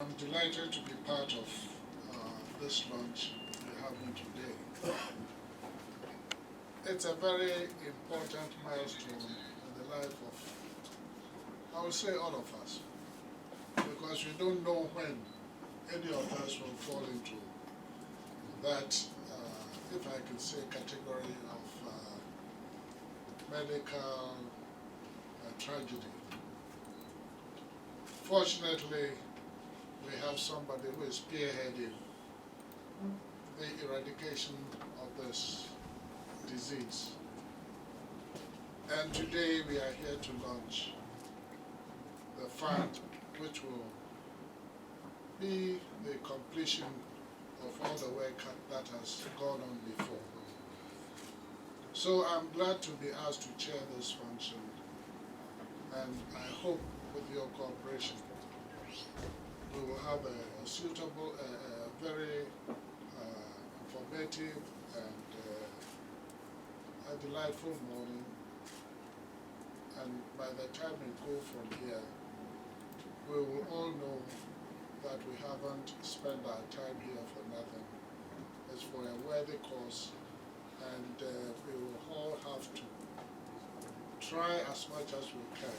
I'm delighted to be part of this launch we're having today. It's a very important milestone in the life of, I would say, all of us, because we don't know when any of us will fall into that, if I can say, category of medical tragedy. Fortunately, we have somebody who is spearheading the eradication of this disease. And today we are here to launch the fund, which will be the completion of all the work that has gone on before. So I'm glad to be asked to chair this function, and I hope with your cooperation we will have a suitable, very informative and a delightful morning. And by the time we go from here, we will all know that we haven't spent our time here for nothing. It's for a worthy cause, and we will all have to try as much as we can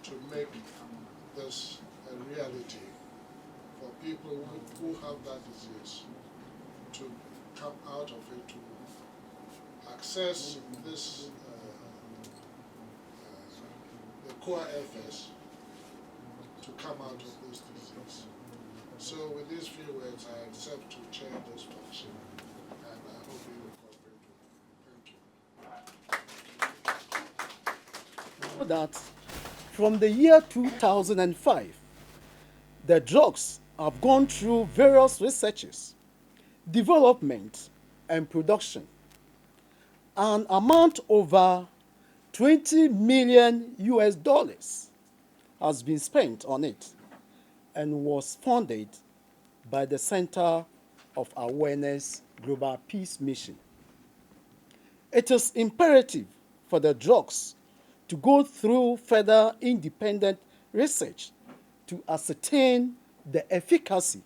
to make this a reality for people who have that disease to come out of it, to access this the core efforts to come out of this disease. So with these few words, I accept to chair this function, and I hope you will cooperate with me. Thank you. That from the year 2005, the drugs have gone through various researches, development, and production. An amount over $20 million has been spent on it and was funded by the Center of Awareness Global Peace Mission. It is imperative for the drugs to go through further independent research to ascertain the efficacy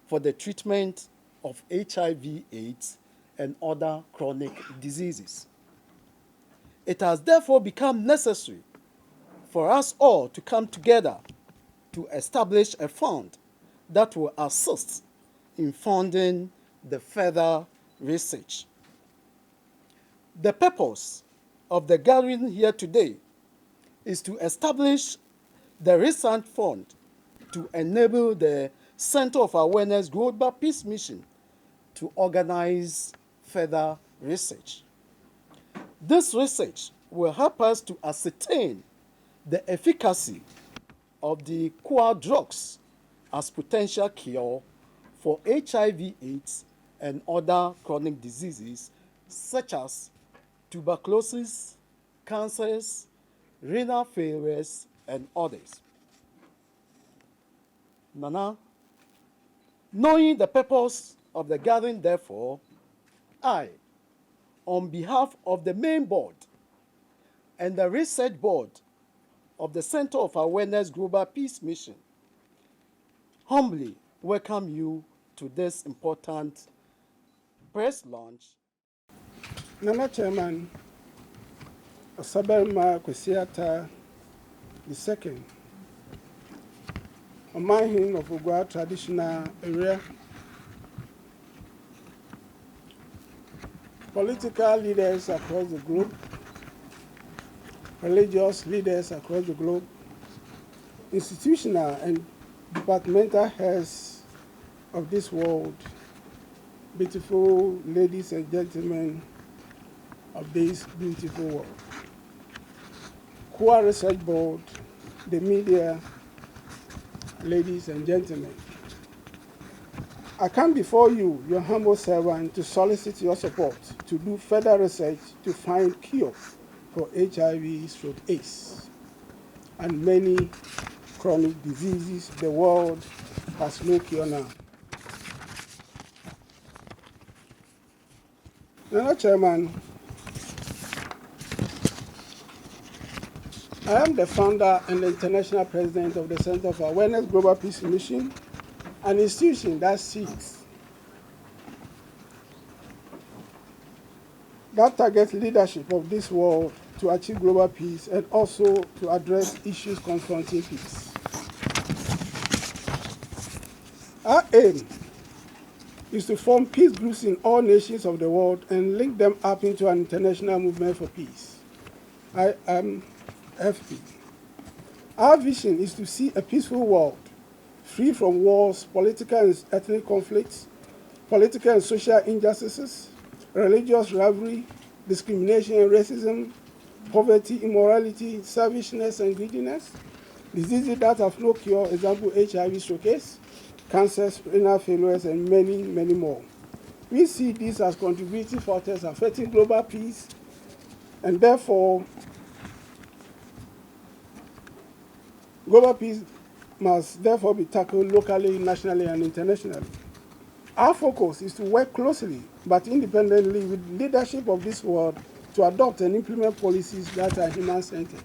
for the treatment of HIV/AIDS and other chronic diseases. It has therefore become necessary for us all to come together to establish a fund that will assist in funding the further research. The purpose of the gathering here today is to establish the research fund to enable the Center of Awareness Global Peace Mission to organize further research. This research will help us to ascertain the efficacy of the core drugs as potential cure for HIV/AIDS and other chronic diseases such as tuberculosis, cancers, renal failures, and others. Nana, knowing the purpose of the gathering, therefore, I, on behalf of the main board and the research board of the Center of Awareness Global Peace Mission, humbly welcome you to this important press launch. Nana Chairman, Osaberma Kwesiata II, Omanhin of Ugwa traditional area, political leaders across the globe, religious leaders across the globe, institutional and departmental heads of this world, beautiful ladies and gentlemen of this beautiful world. Core Research Board, the media, ladies and gentlemen. I come before you, your humble servant, to solicit your support to do further research to find cure for HIV/AIDS and many chronic diseases the world has no cure now. Mr. Chairman, I am the founder and the international president of the Center for Awareness Global Peace Mission, an institution that targets leadership of this world to achieve global peace and also to address issues confronting peace. Our aim is to form peace groups in all nations of the world and link them up into an international movement for peace. I am FP. Our vision is to see a peaceful world, free from wars, political and ethnic conflicts, political and social injustices, religious rivalry, discrimination and racism, poverty, immorality, selfishness and greediness, diseases that have no cure, example HIV showcase, cancer, renal failures, and many, many more. We see these as contributing factors affecting global peace, and therefore, global peace must therefore be tackled locally, nationally, and internationally. Our focus is to work closely but independently with leadership of this world to adopt and implement policies that are human-centered.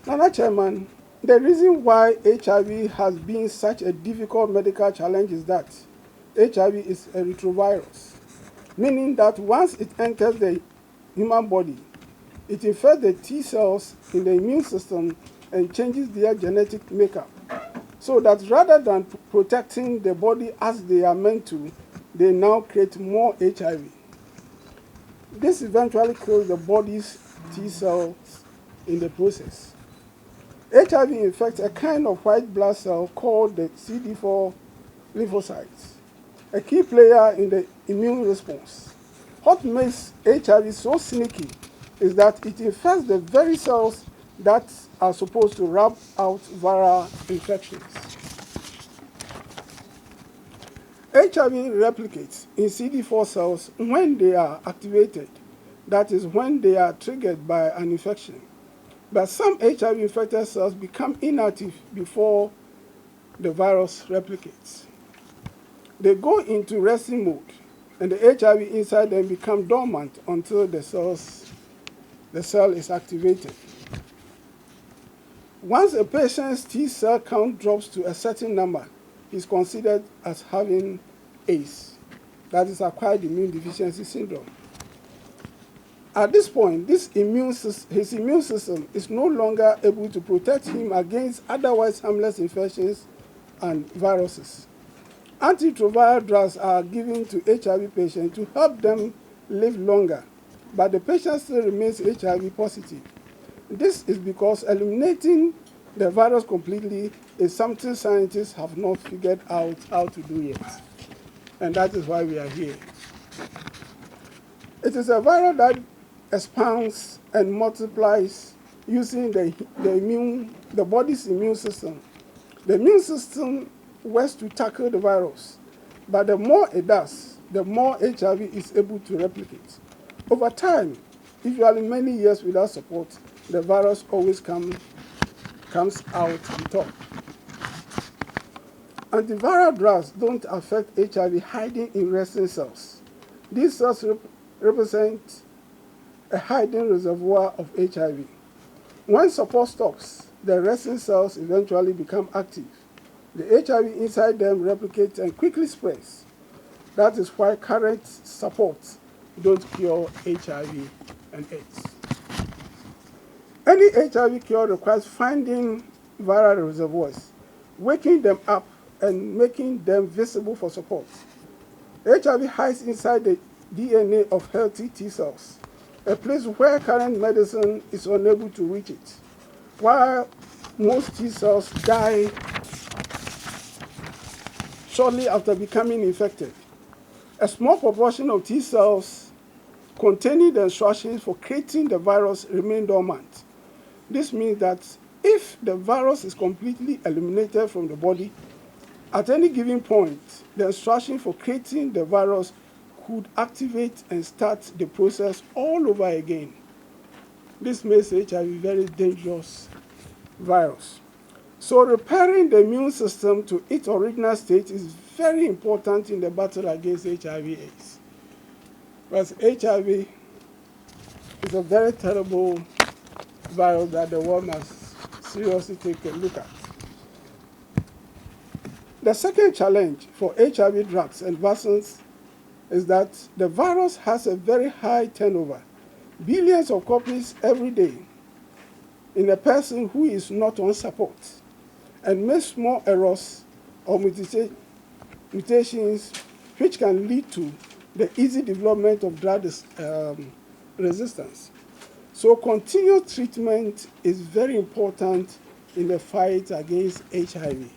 Nana Chairman, the reason why HIV has been such a difficult medical challenge is that HIV is a retrovirus, meaning that once it enters the human body, it infects the T cells in the immune system and changes their genetic makeup, so that rather than protecting the body as they are meant to, they now create more HIV. This eventually kills the body's T cells in the process. HIV infects a kind of white blood cell called the CD4 lymphocytes, a key player in the immune response. What makes HIV so sneaky is that it infects the very cells that are supposed to rub out viral infections. HIV replicates in CD4 cells when they are activated, that is, when they are triggered by an infection. But some HIV-infected cells become inactive before the virus replicates. They go into resting mode, and the HIV inside them become dormant until the cell is activated. Once a patient's T cell count drops to a certain number, he's considered as having ACE, that is acquired immune deficiency syndrome. At this point, his immune system is no longer able to protect him against otherwise harmless infections and viruses. Antiretroviral drugs are given to HIV patients to help them live longer, but the patient still remains HIV positive. This is because eliminating the virus completely is something scientists have not figured out how to do yet. And that is why we are here. It is a virus that expands and multiplies using the body's immune system. The immune system works to tackle the virus, but the more it does, the more HIV is able to replicate. Over time, usually many years without support, the virus always comes out on top. Antiviral drugs don't affect HIV hiding in resting cells. These cells represent a hiding reservoir of HIV. When support stops, the resting cells eventually become active. The HIV inside them replicates and quickly spreads. That is why current supports don't cure HIV and AIDS. Any HIV cure requires finding viral reservoirs, waking them up, and making them visible for support. HIV hides inside the DNA of healthy T cells, a place where current medicine is unable to reach it. While most T cells die shortly after becoming infected, a small proportion of T cells containing the instructions for creating the virus remain dormant. This means that if the virus is completely eliminated from the body, at any given point, the instruction for creating the virus could activate and start the process all over again. This makes HIV a very dangerous virus. So repairing the immune system to its original state is very important in the battle against HIV/AIDS. Because HIV is a very terrible virus that the world must seriously take a look at. The second challenge for HIV drugs and vaccines is that the virus has a very high turnover, billions of copies every day in a person who is not on support, and makes small errors or mutations which can lead to the easy development of drug resistance. So continued treatment is very important in the fight against HIV.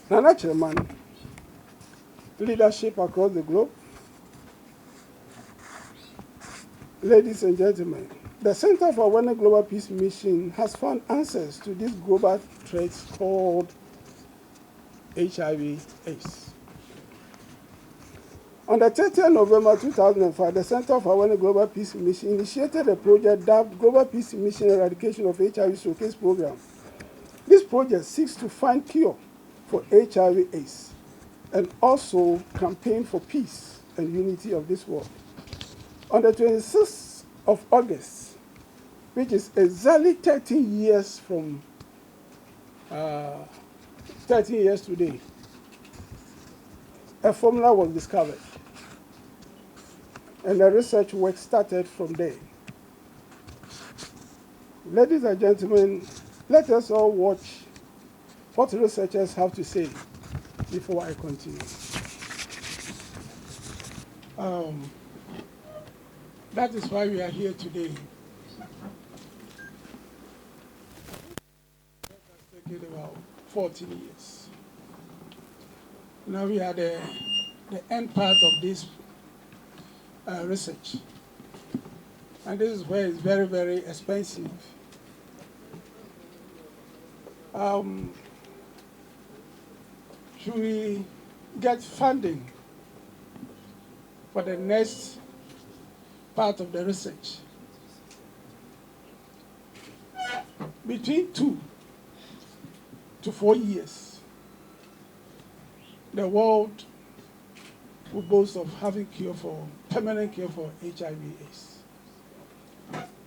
Nana Chairman, leadership across the globe, ladies and gentlemen, the Center for Awareness Global Peace Mission has found answers to this global threat called HIV/AIDS. On the 30th November 2005, the Center for Awareness Global Peace Mission initiated a project dubbed Global Peace Mission Eradication of HIV Showcase Program. This project seeks to find cure for HIV/AIDS and also campaign for peace and unity of this world. On the 26th of August, which is exactly 13 years from 13 years today, a formula was discovered, and the research work started from there. Ladies and gentlemen, let us all watch what researchers have to say before I continue. That is why we are here today. It has taken about 14 years. Now we are the end part of this research. And this is where it's very, very expensive. Should we get funding for the next part of the research? Between 2 to 4 years, the world will boast of having permanent cure for HIV/AIDS.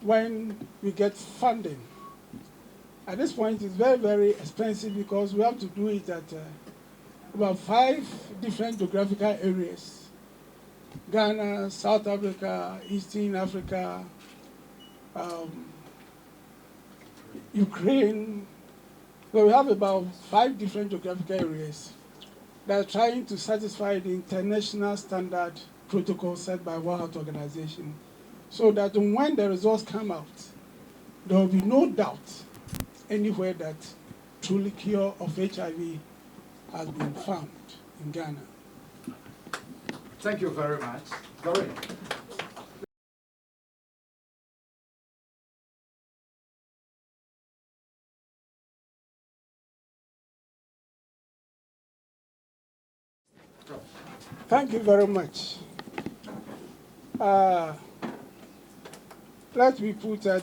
When we get funding, at this point it's very, very expensive because we have to do it at about 5 different geographical areas: Ghana, South Africa, Eastern Africa, Ukraine. So we have about 5 different geographical areas that are trying to satisfy the international standard protocol set by World Health Organization, so that when the results come out, there will be no doubt anywhere that truly cure of HIV has been found in Ghana. Thank you very much. Doreen. Thank you very much. Let me put a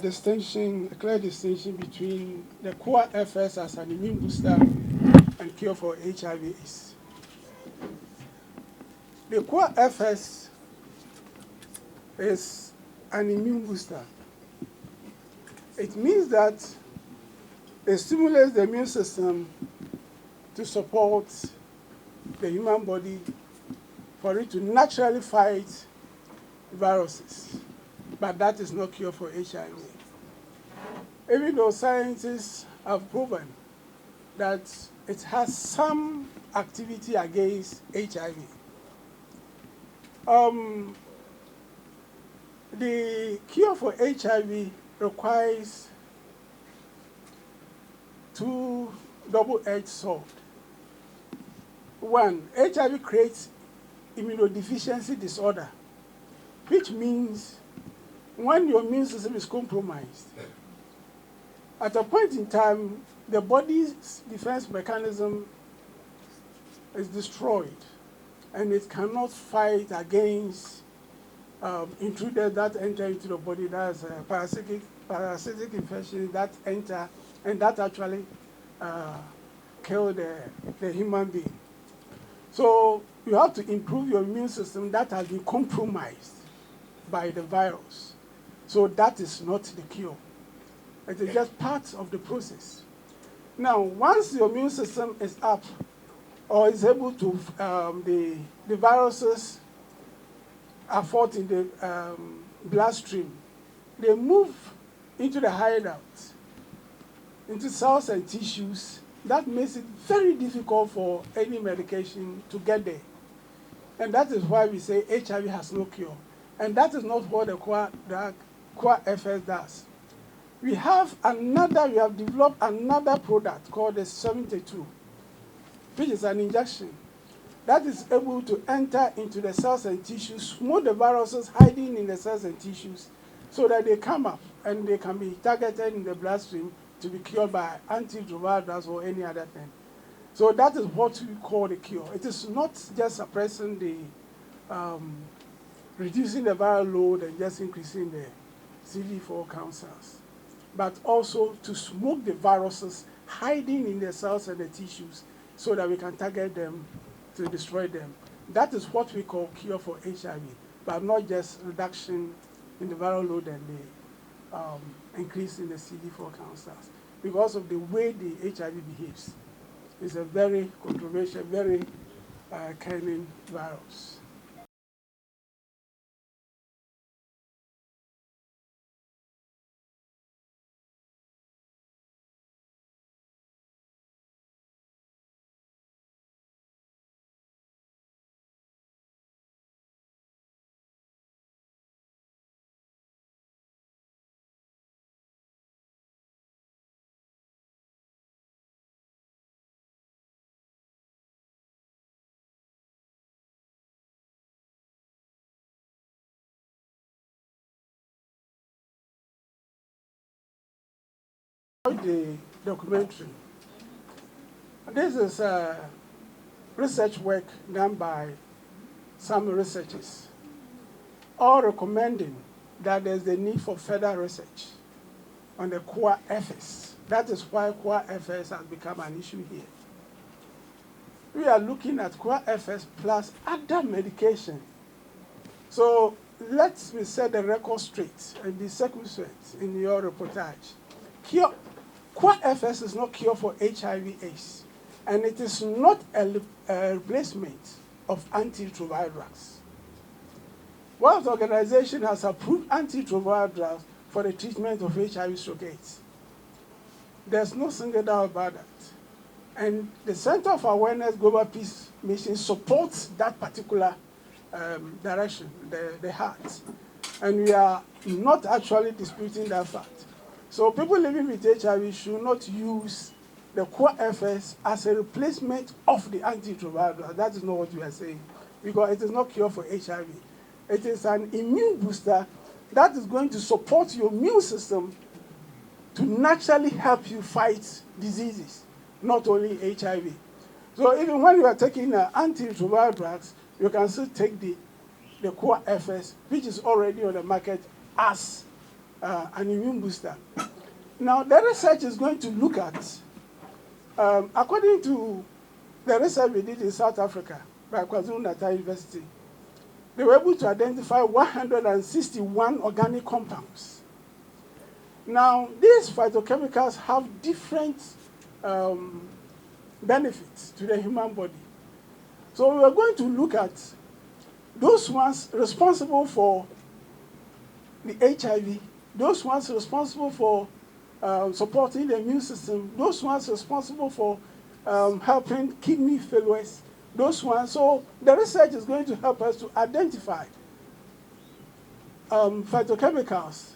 clear distinction between the core FS as an immune booster and cure for HIV/AIDS. The core FS is an immune booster. It means that it stimulates the immune system to support the human body for it to naturally fight viruses. But that is not cure for HIV. Even though scientists have proven that it has some activity against HIV. The cure for HIV requires 2 double-edged swords. One, HIV creates immunodeficiency disorder, which means when your immune system is compromised, at a point in time, the body's defense mechanism is destroyed, and it cannot fight against intruders that enter into the body. That's parasitic infection that enter, and that actually kill the human being. So you have to improve your immune system that has been compromised by the virus. So that is not the cure. It is just part of the process. Now, once your immune system is up, or is able to, the viruses are fought in the bloodstream, they move into the hideout, into cells and tissues. That makes it very difficult for any medication to get there. And that is why we say HIV has no cure. And that is not what the KOFI does. We have developed another product called the 72, which is an injection that is able to enter into the cells and tissues, smoke the viruses hiding in the cells and tissues, so that they come up and they can be targeted in the bloodstream to be cured by antiretroviral drugs or any other thing. So that is what we call the cure. It is not just suppressing the, reducing the viral load and just increasing the CD4 count cells, but also to smoke the viruses hiding in the cells and the tissues so that we can target them to destroy them. That is what we call cure for HIV, but not just reduction in the viral load and the increase in the CD4 count cells, because of the way the HIV behaves. It's a very controversial, very cunning virus. The documentary. This is research work done by some researchers, all recommending that there's the need for further research on the KOFI. That is why KOFI has become an issue here. We are looking at KOFI plus other medication. So let me set the record straight and be circumspect in your reportage. KOFI is not cure for HIV/AIDS, and it is not a replacement of antiretroviral drugs. World Organization has approved antiretroviral drugs for the treatment of HIV/AIDS. There's no single doubt about that. And the Center for Awareness Global Peace Mission supports that particular direction, the heart. And we are not actually disputing that fact. So people living with HIV should not use the KOFI as a replacement of the antiretroviral drug. That is not what we are saying, because it is not cure for HIV. It is an immune booster that is going to support your immune system to naturally help you fight diseases, not only HIV. So even when you are taking antiretroviral drugs, you can still take the KOFI, which is already on the market as an immune booster. Now, the research is going to look at, according to the research we did in South Africa by KwaZulu-Natal University, they were able to identify 161 organic compounds. Now, these phytochemicals have different benefits to the human body. So we are going to look at those ones responsible for the HIV, those ones responsible for supporting the immune system, those ones responsible for helping kidney failures, those ones. So the research is going to help us to identify phytochemicals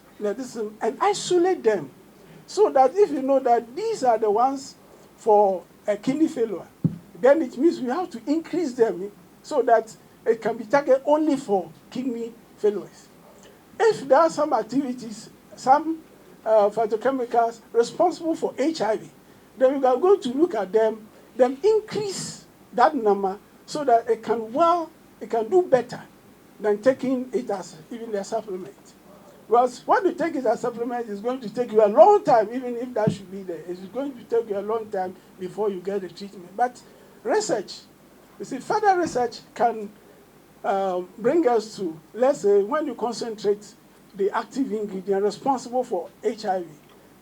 and isolate them, so that if you know that these are the ones for a kidney failure, then it means we have to increase them so that it can be targeted only for kidney failures. If there are some activities, some phytochemicals responsible for HIV, then we are going to look at them, then increase that number so that it can do better than taking it as even a supplement. Well, when you take it as a supplement, it's going to take you a long time, even if that should be there. It's going to take you a long time before you get the treatment. But research, you see, further research can bring us to, let's say, when you concentrate the active ingredient responsible for HIV.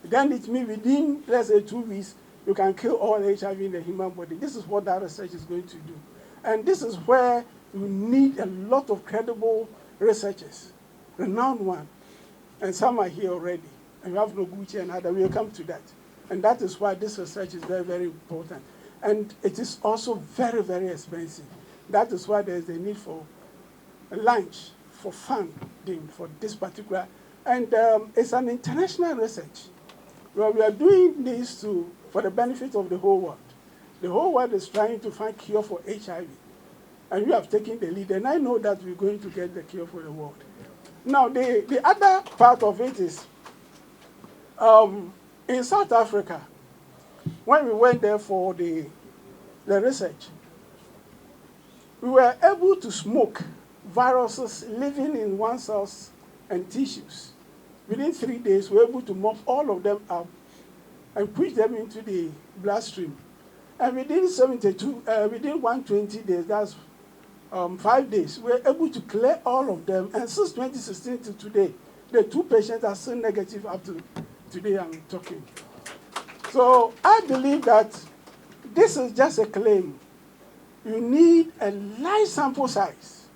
Then it means within, let's say, 2 weeks, you can kill all HIV in the human body. This is what that research is going to do. And this is where you need a lot of credible researchers, renowned ones. And some are here already. And we have Noguchi and others. We'll come to that. And that is why this research is very, very important. And it is also very, very expensive. That is why there's a need for a lunch, for funding for this particular. And it's an international research. Well, we are doing this for the benefit of the whole world. The whole world is trying to find cure for HIV. And we have taken the lead. And I know that we're going to get the cure for the world. Now, the other part of it is, in South Africa, when we went there for the research, we were able to smoke viruses living in one cells and tissues. Within 3 days, we were able to mop all of them up and push them into the bloodstream. And within 120 days, that's 5 days, we were able to clear all of them. And since 2016 to today, the 2 patients are still negative up to today I'm talking. So I believe that this is just a claim. You need a large sample size.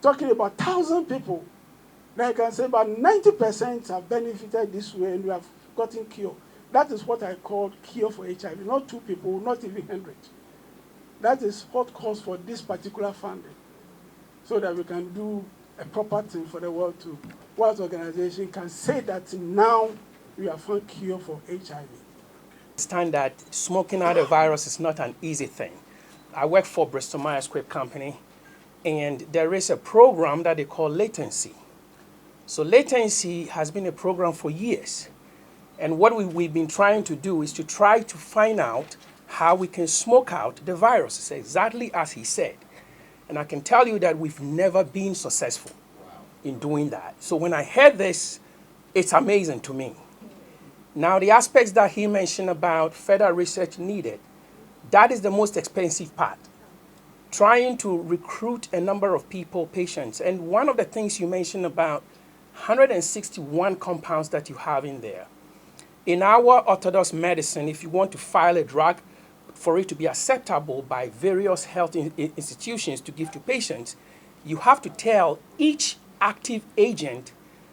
Talking about 1,000 people, then I can say about 90% have benefited this way and we have gotten cure. That is what I call cure for HIV. Not 2 people, not even 100. That is what calls for this particular funding, so that we can do a proper thing for the World Organization can say that now we have found cure for HIV. Understand that smoking out a virus is not an easy thing. I work for Bristol Myers Squibb Company, and there is a program that they call latency. So latency has been a program for years. And what we've been trying to do is to try to find out how we can smoke out the virus, exactly as he said. And I can tell you that we've never been successful in doing that. So when I heard this, it's amazing to me. Now, the aspects that he mentioned about further research needed, that is the most expensive part. Trying to recruit a number of people, patients. And one of the things you mentioned about 161 compounds that you have in there. In our orthodox medicine, if you want to file a drug for it to be acceptable by various health institutions to give to patients, you have to tell each active agent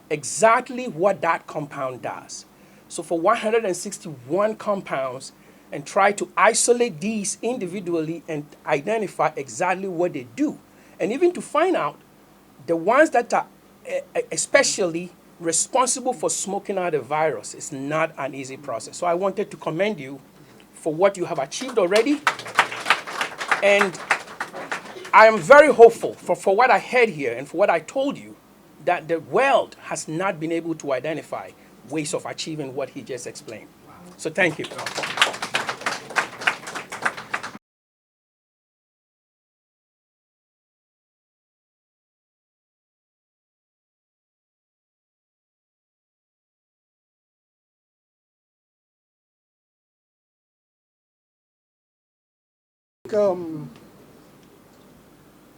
exactly what that compound does. So for 161 compounds, and try to isolate these individually and identify exactly what they do. And even to find out the ones that are especially responsible for smoking out a virus is not an easy process. So I wanted to commend you for what you have achieved already. And I am very hopeful for what I heard here and for what I told you, that the world has not been able to identify ways of achieving what he just explained. So thank you.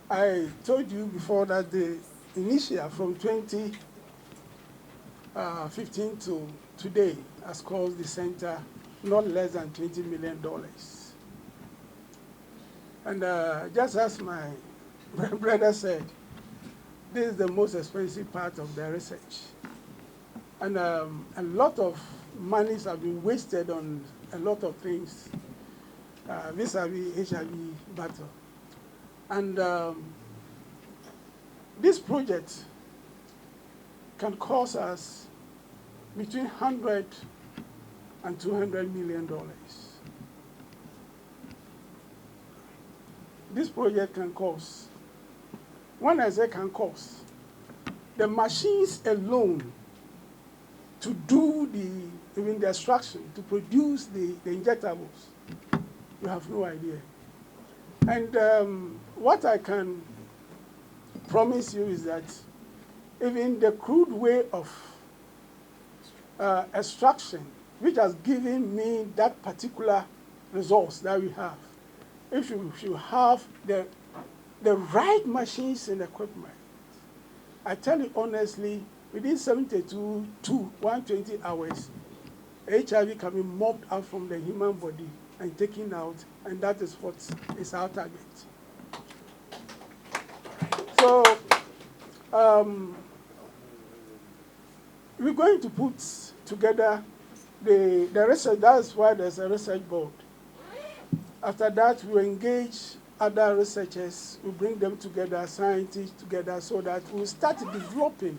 I told you before that the initial from 2015 to today has cost the center not less than $20 million. And just as my brother said, this is the most expensive part of the research. And a lot of monies have been wasted on a lot of things vis-a-vis HIV battle. And this project can cost us between 100 and $200 million. This project can cost, when I say can cost, the machines alone to do even the extraction, to produce the injectables, you have no idea. And what I can promise you is that even the crude way of extraction, which has given me that particular results that we have, if you have the right machines and equipment, I tell you honestly, within 72 to 120 hours, HIV can be mobbed out from the human body and taken out, and that is what is our target. So we're going to put together the research. That's why there's a research board. After that, we engage other researchers, we bring them together, scientists together, so that we'll start developing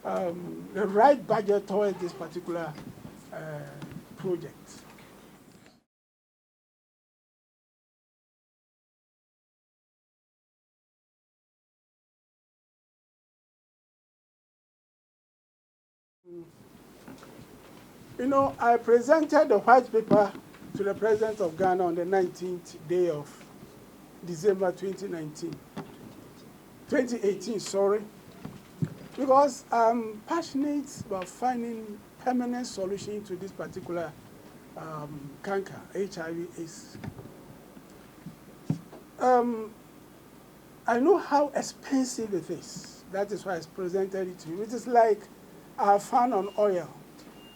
the right budget towards this particular project. You know, I presented the white paper to the President of Ghana on the 19th day of December 2018, sorry, because I'm passionate about finding permanent solution to this particular cancer, HIV/AIDS. I know how expensive it is. That is why I presented it to you. It is like I found an oil.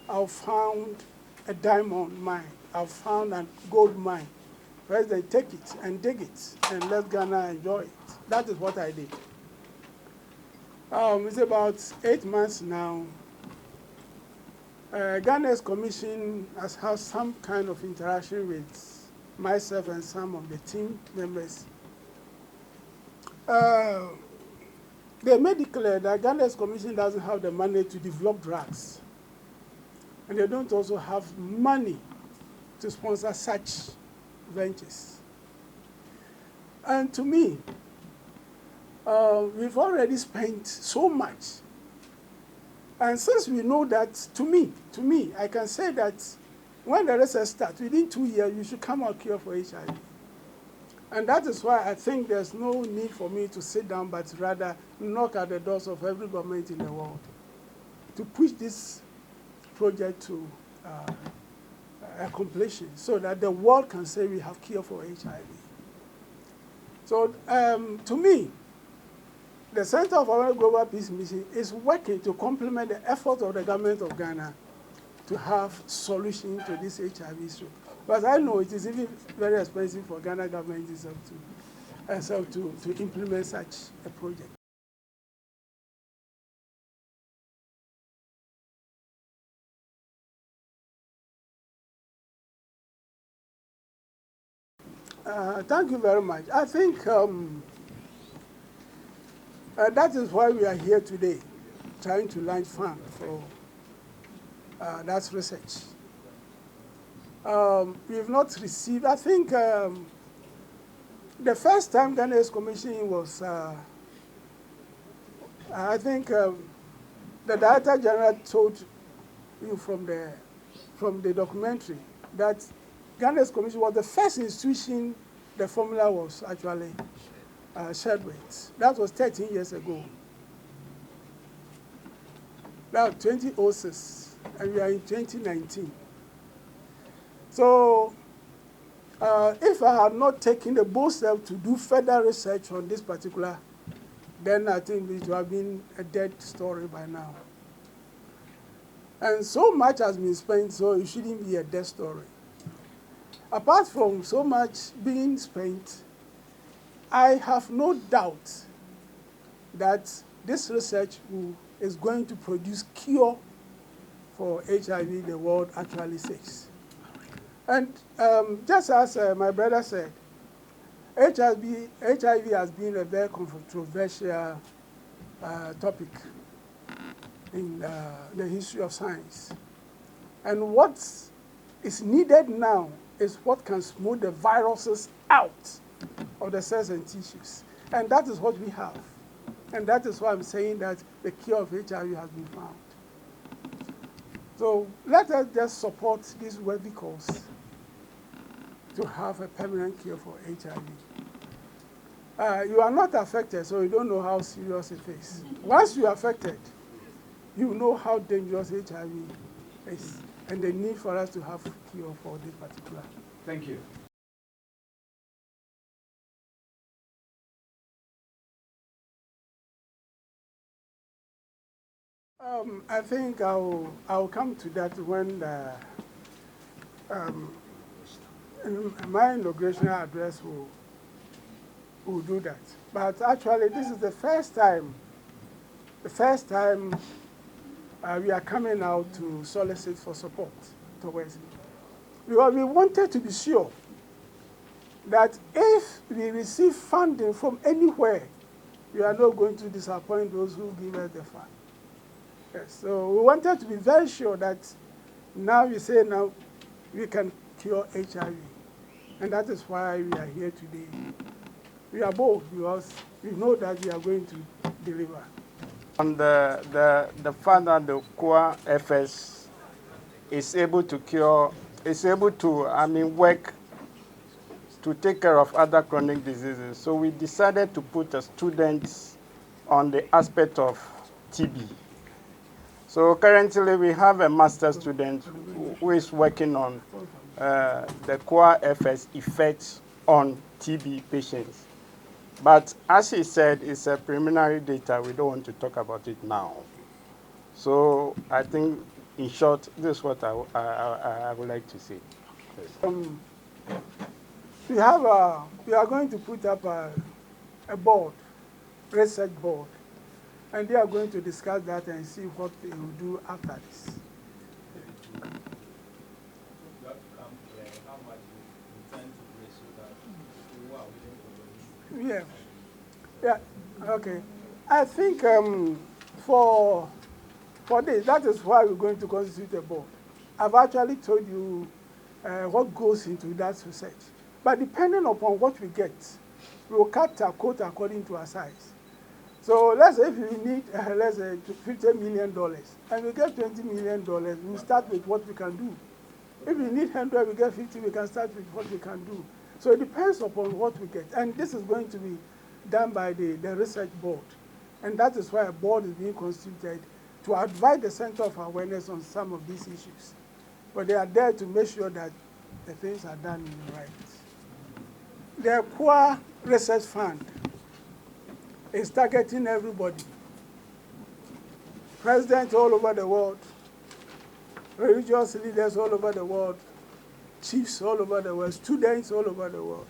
I found a diamond mine. I found a gold mine. President, take it and dig it and let Ghana enjoy it. That is what I did. It's about 8 months now. Ghana's commission has had some kind of interaction with myself and some of the team members. They made it clear that Ghana's commission doesn't have the money to develop drugs. And they don't also have money to sponsor such ventures. And to me, we've already spent so much. And since we know that, to me, I can say that when the research starts, within 2 years, you should come out cure for HIV. And that is why I think there's no need for me to sit down, but rather knock at the doors of every government in the world to push this project to a completion so that the world can say we have cure for HIV. So to me, the Center of our Global Peace Mission is working to complement the effort of the government of Ghana to have solution to this HIV issue. But I know it is even very expensive for Ghana government itself to implement such a project. Thank you very much. I think that is why we are here today, trying to launch fund for that research. We have not received, I think the first time Ghana's commission was, I think the Director General told you from the documentary that Ghana's commission was the first institution the formula was actually shared with. That was 13 years ago. Now 2006, and we are in 2019. So if I had not taken the bold step to do further research on this particular, then I think it would have been a dead story by now. And so much has been spent, so it shouldn't be a dead story. Apart from so much being spent, I have no doubt that this research is going to produce cure for HIV the world actually seeks. And just as my brother said, HIV has been a very controversial topic in the history of science. And what is needed now is what can smooth the viruses out of the cells and tissues. And that is what we have. And that is why I'm saying that the cure of HIV has been found. So let us just support this worthy cause to have a permanent cure for HIV. You are not affected, so you don't know how serious it is. Once you are affected, you know how dangerous HIV is and the need for us to have cure for this particular. Thank you. I think I'll come to that when in my inauguration address will do that. But actually, this is the first time we are coming out to solicit for support towards it. Because we wanted to be sure that if we receive funding from anywhere, we are not going to disappoint those who give us the fund. Yes, so we wanted to be very sure that now we say now we can cure HIV. And that is why we are here today. We are bold because we know that we are going to deliver. On the fact that the core FS is able to cure, is able to, work to take care of other chronic diseases. So we decided to put the students on the aspect of TB. So currently we have a master student who is working on the core FS effects on TB patients. But as he said, it's a preliminary data. We don't want to talk about it now. So I think, in short, this is what I would like to say. We are going to put up a board, research board, and they are going to discuss that and see what they will do after this. Yeah, okay. I think for this, that is why we're going to constitute a board. I've actually told you what goes into that research. But depending upon what we get, we will cut our quote according to our size. So let's say if we need, let's say, $50 million, and we get $20 million, we start with what we can do. If we need 100, we get 50, we can start with what we can do. So it depends upon what we get. And this is going to be done by the research board. And that is why a board is being constituted to advise the Center of Awareness on some of these issues. But they are there to make sure that the things are done in the right. The Poor Research Fund is targeting everybody. Presidents all over the world, religious leaders all over the world, chiefs all over the world, students all over the world,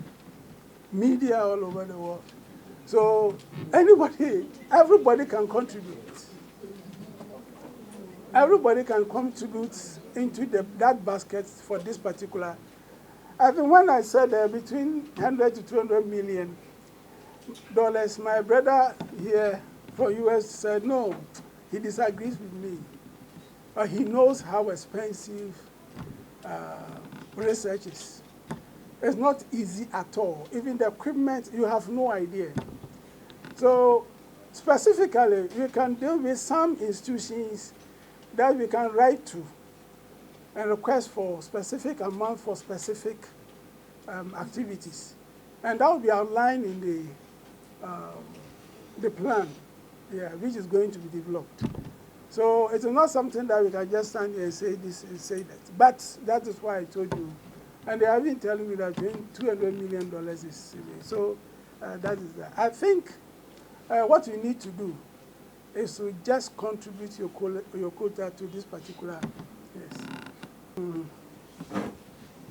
media all over the world. So everybody can contribute. Everybody can contribute into that basket for this particular. I think when I said between 100 to 200 million dollars, my brother here from US said, no, he disagrees with me. But he knows how expensive research is. It's not easy at all. Even the equipment, you have no idea. So specifically, we can deal with some institutions that we can write to and request for specific amount for specific activities. And that will be outlined in the plan, which is going to be developed. So it's not something that we can just stand here and say this and say that. But that is why I told you. And they have been telling me that $200 million is silly. So that is that. I think what you need to do is to just contribute your quota to this particular, yes.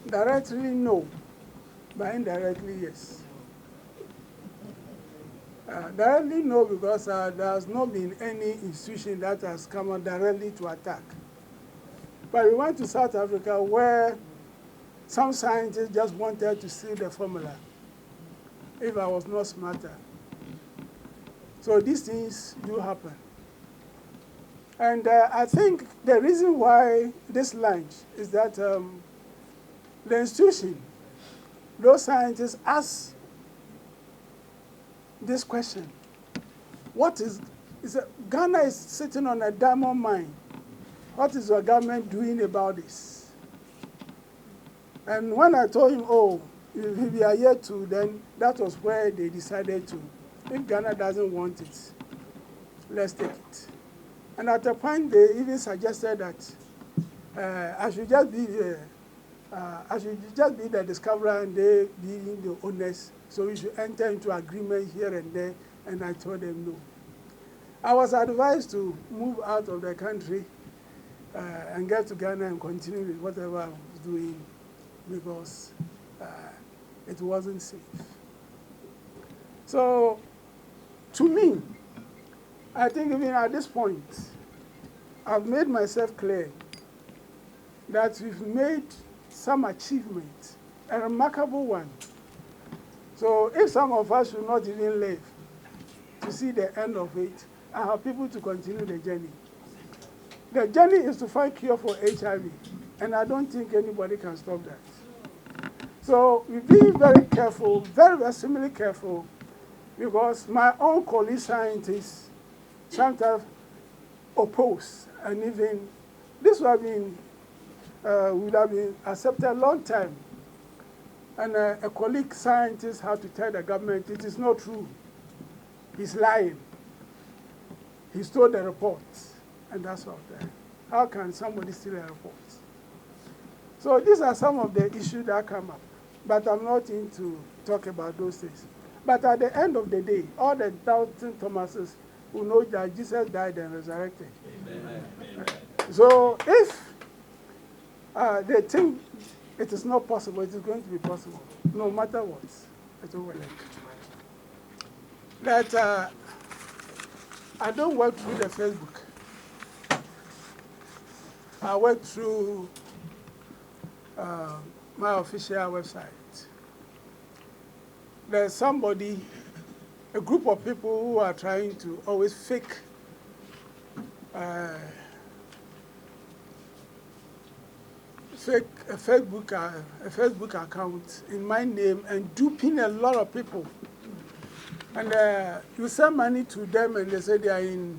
Directly, no. But indirectly, yes. Directly, no, because there has not been any institution that has come out directly to attack. But we went to South Africa where some scientists just wanted to see the formula, if I was not smarter. So these things do happen. And I think the reason why this lunch is that the institution, those scientists ask this question. What is Ghana is sitting on a diamond mine. What is your government doing about this? And when I told him, oh, if we are here to, then that was where they decided to. If Ghana doesn't want it, let's take it. And at a point, they even suggested that I should just be the discoverer and they being the owners. So we should enter into agreement here and there. And I told them no. I was advised to move out of the country and get to Ghana and continue with whatever I was doing because it wasn't safe. So, to me, I think even at this point, I've made myself clear that we've made some achievement, a remarkable one. So if some of us should not even live to see the end of it, I have people to continue the journey. The journey is to find cure for HIV, and I don't think anybody can stop that. So we're being very careful, very, extremely careful, because my own colleague scientists sometimes oppose, and even this would have been accepted a long time. And a colleague scientist had to tell the government it is not true. He's lying. He stole the report, and that's all that. How can somebody steal a report? So these are some of the issues that come up, but I'm not into talk about those things. But at the end of the day, all the doubting Thomases will know that Jesus died and resurrected. Amen. So if they think it is not possible, it is going to be possible, no matter what. It will work. That I don't work through the Facebook. I work through my official website. There's somebody, a group of people who are trying to always fake a Facebook account in my name and duping a lot of people. And you send money to them and they say they are in,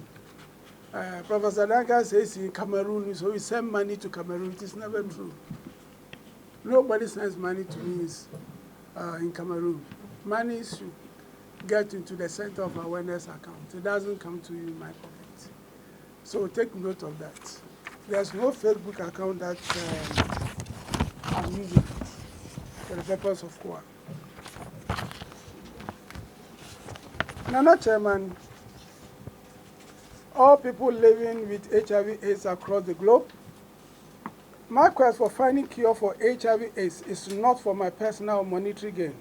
Professor Danka says in Cameroon, so we send money to Cameroon. It is never true. Nobody sends money to me in Cameroon. Money should get into the Center of Awareness account. It doesn't come to you in my pocket. So take note of that. There's no Facebook account that I'm using for the purpose of KOA. Nana Chairman, all people living with HIV/AIDS across the globe, my quest for finding cure for HIV/AIDS is not for my personal monetary gain,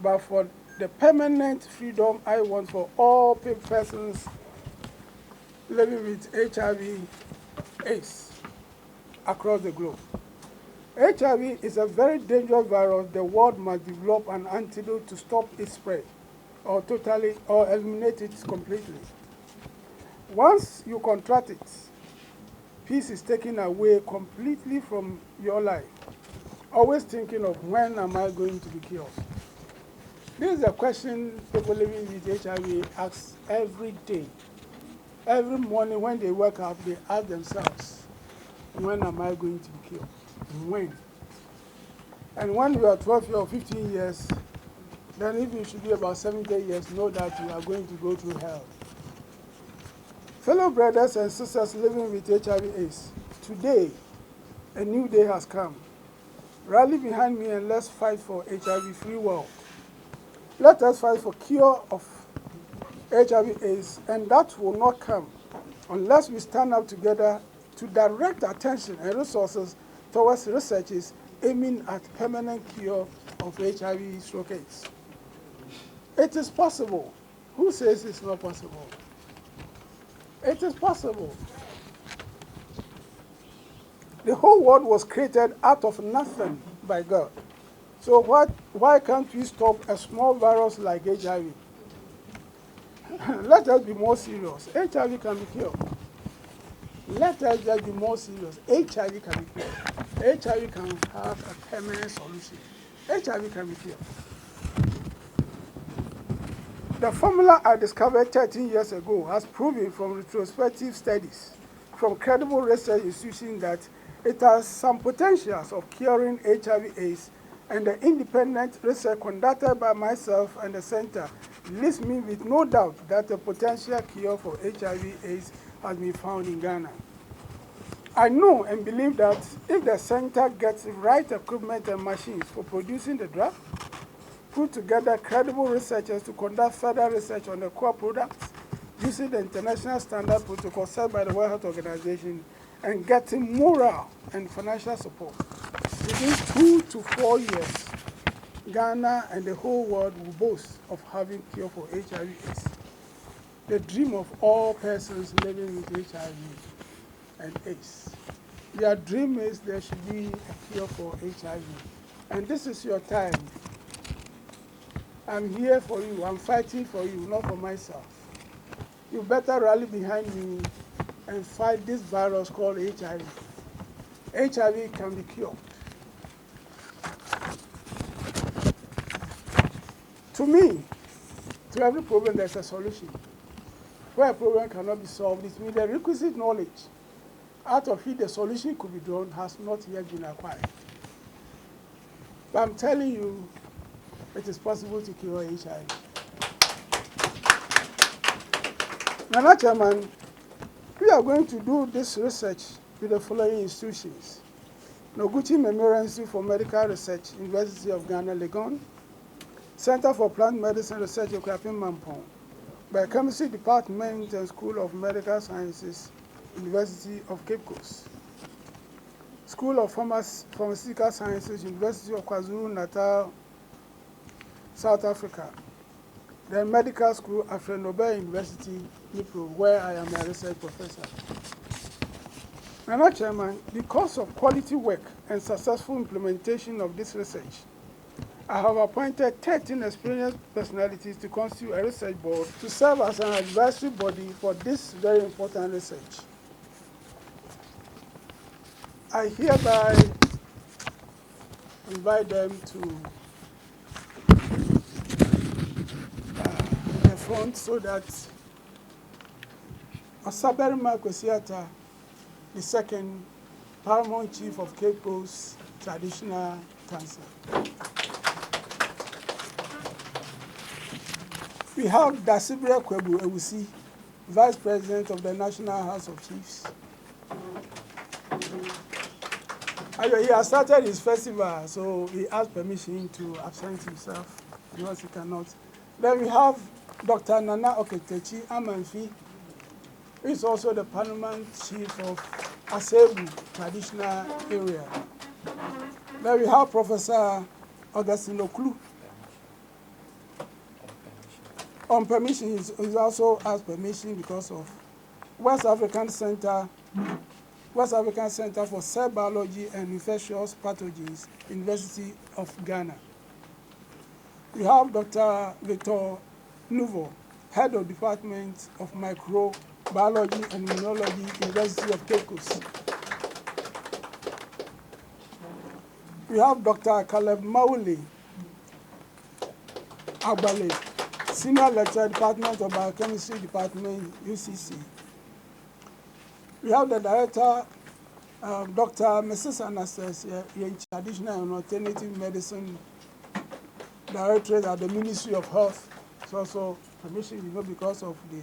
but for the permanent freedom I want for all persons living with HIV/AIDS across the globe. HIV is a very dangerous virus. The world must develop an antidote to stop its spread, or totally, or eliminate it completely. Once you contract it, peace is taken away completely from your life. Always thinking of when am I going to be cured? This is a question people living with HIV ask every day. Every morning when they wake up, they ask themselves, when am I going to be cured? When? And when you are 12 or 15 years, then if you should be about 70 years, know that you are going to go through hell. Fellow brothers and sisters living with HIV/AIDS, today, a new day has come. Rally behind me and let's fight for HIV-free world. Let us fight for cure of HIV/AIDS, and that will not come unless we stand up together to direct attention and resources towards researches aiming at permanent cure of HIV/AIDS. It is possible. Who says it's not possible? It is possible. The whole world was created out of nothing by God. So why can't we stop a small virus like HIV? Let us be more serious. HIV can be cured. Let us just be more serious. HIV can be cured. HIV can have a permanent solution. HIV can be cured. The formula I discovered 13 years ago has proven from retrospective studies from credible research institutions that it has some potentials of curing HIV/AIDS, and the independent research conducted by myself and the center leaves me with no doubt that a potential cure for HIV/AIDS has been found in Ghana. I know and believe that if the center gets the right equipment and machines for producing the drug, put together credible researchers to conduct further research on the core products, using the international standard protocol set by the World Health Organization and getting moral and financial support. Within 2 to 4 years, Ghana and the whole world will boast of having cure for HIV/AIDS. The dream of all persons living with HIV and AIDS. Their dream is there should be a cure for HIV. And this is your time. I'm here for you. I'm fighting for you, not for myself. You better rally behind me and fight this virus called HIV. HIV can be cured. To me, to every problem there's a solution. Where a problem cannot be solved, it means the requisite knowledge out of it the solution could be drawn has not yet been acquired. But I'm telling you, it is possible to cure HIV. Nana Chairman, we are going to do this research with the following institutions: Noguchi Memorial Institute for Medical Research, University of Ghana, Legon; Center for Plant Medicine Research, Okrapin Mampong; Biochemistry Department and School of Medical Sciences, University of Cape Coast; School of Pharmaceutical Sciences, University of KwaZulu-Natal, South Africa; then Medical School, Alfred Nobel University, Nipro, where I am a research professor. Nana Chairman, because of quality work and successful implementation of this research, I have appointed 13 experienced personalities to constitute a research board to serve as an advisory body for this very important research. I hereby invite them to the front so that Osaberi Makwesiata, the second Paramount Chief of Cape Coast Traditional Council. We have Dasibre Kwebu Ewusi, Vice President of the National House of Chiefs. He has started his festival, so he asked permission to absent himself because he cannot. Then we have Dr. Nana Oketechi Amanfi, who is also the Paramount Chief of Asebu Traditional Area. Then we have Professor Augustine Oklu. On permission, he's also asked permission because of West African Center for Cell Biology and Infectious Pathogens, University of Ghana. We have Dr. Victor Nouveau, Head of Department of Microbiology and Immunology, University of Cape Coast. We have Dr. Caleb Mauli Agbale, Senior Lecturer, Department of Biochemistry Department, UCC. We have the Director, Dr. Mrs. Anastasia, in Traditional and Alternative Medicine Directorate at the Ministry of Health. It's also permission, because of the.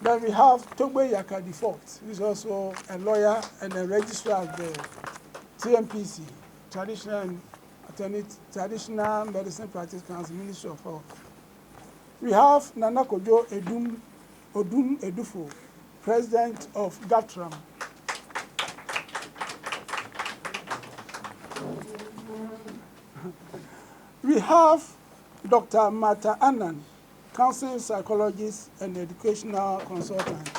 Then we have Togbe Yaka Default, who is also a lawyer and a registrar at the TMPC, Traditional Medicine Practice Council, Ministry of Health. We have Nana Kojo Odum Edufo, President of Govt. We have Dr. Mata Anand, counseling psychologist and educational consultant.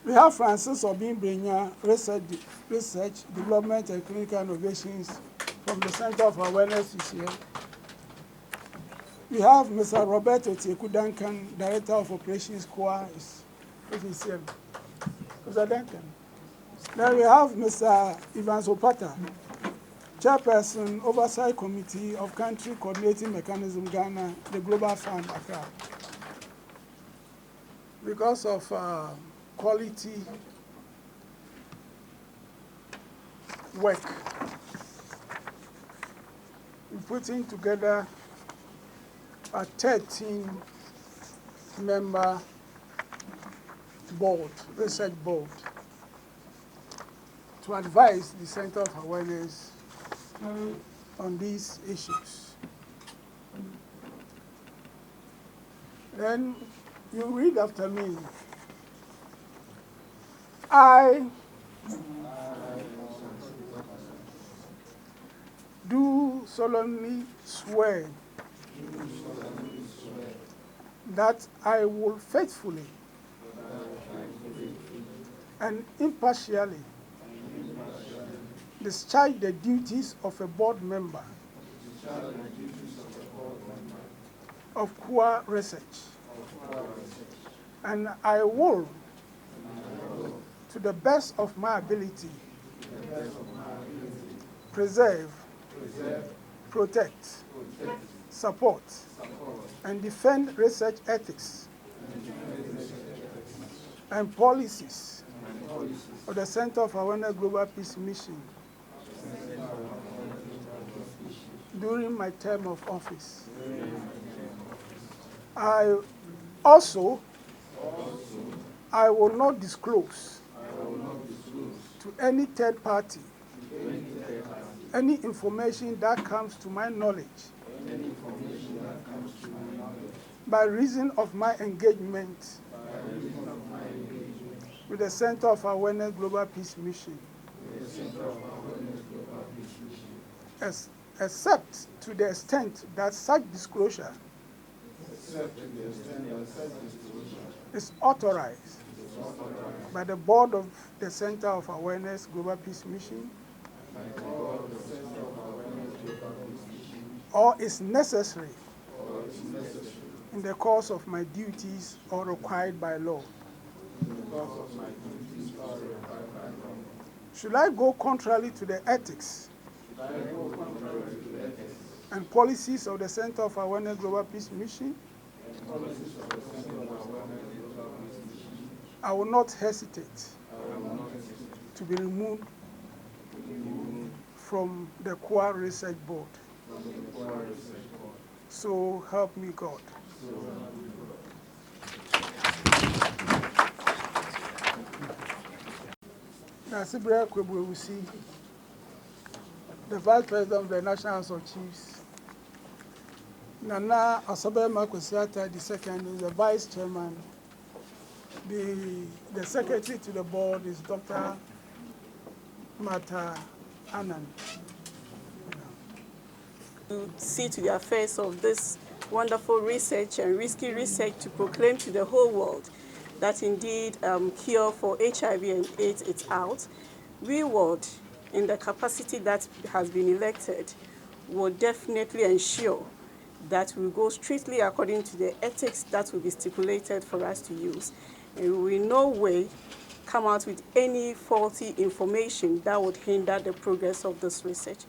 We have Francis Obin Brenya, Research, Development and Clinical Innovations from the Center of Awareness UCL. We have Mr. Roberto Tieku Duncan, Director of Operations COA, FECM. Mr. Duncan. Then we have Mr. Ivan Zopata, Chairperson, Oversight Committee of Country Coordinating Mechanism Ghana, the Global Fund, Accra. Because of quality work, we're putting together a 13-member board, research board, to advise the Center of Awareness on these issues. Then you read after me. I do solemnly swear that I will faithfully and impartially discharge the duties of a board member of KOFI Research, and I will, to the best of my ability, preserve, protect, support, and defend research ethics and policies of the Center of Awareness Global Peace Mission during my term of office. I will not disclose to any third party any information that comes to my knowledge by reason of my engagement with the Center of Awareness Global Peace Mission, except to the extent that such disclosure is authorized by the board of the Center of Awareness Global Peace Mission, or is necessary in the course of my duties or required by law. Should I go contrary to the ethics and policies of the Center of Awareness Global Peace Mission, I will not hesitate to be removed from the KOFI Research Board. So help me God. Nasibra Kwebwewusi, the Vice President of the National House of Chiefs. Nana Asabema Kwesiata, the second, is the Vice Chairman. The Secretary to the Board is Dr. Mata Anand. To see to the affairs of this wonderful research and risky research to proclaim to the whole world that indeed cure for HIV and AIDS is out. We would, in the capacity that has been elected, will definitely ensure that we go strictly according to the ethics that will be stipulated for us to use. And we will in no way come out with any faulty information that would hinder the progress of this research.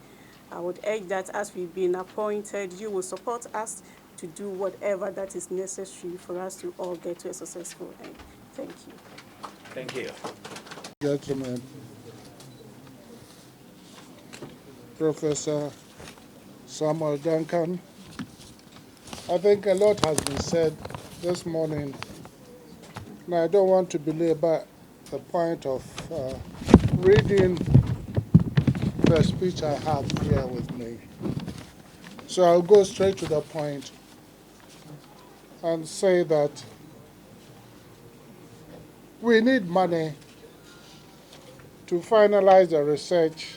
I would urge that as we've been appointed, you will support us to do whatever that is necessary for us to all get to a successful end. Thank you. Thank you. Gentlemen, Professor Samuel Duncan, I think a lot has been said this morning, and I don't want to belabor the point of reading the speech I have here with me. So I'll go straight to the point and say that we need money to finalize the research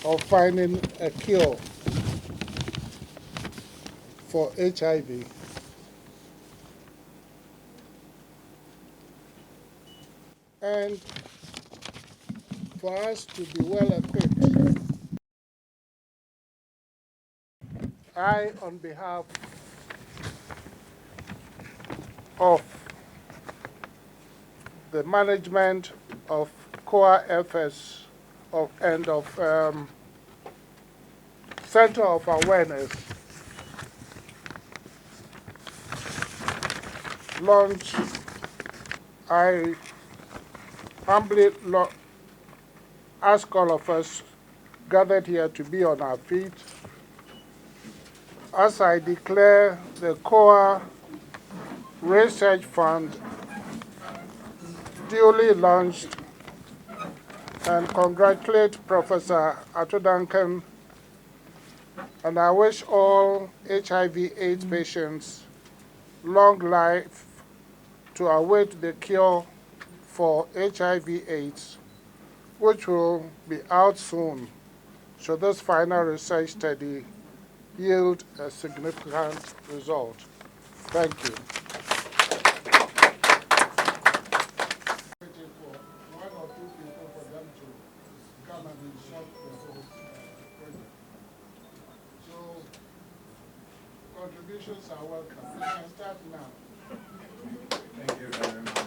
of finding a cure for HIV. And for us to be well equipped, I, on behalf of the management of KOFI and of Center of Awareness, I humbly ask all of us gathered here to be on our feet as I declare the KOFI Research Fund duly launched and congratulate Professor Ato Duncan And I wish all HIV/AIDS patients long life to await the cure for HIV/AIDS, which will be out soon, should this final research study yield a significant result. Thank you. Waiting for one or two people for them to come and instruct the whole project. So contributions are welcome. We can start now. Thank you very much.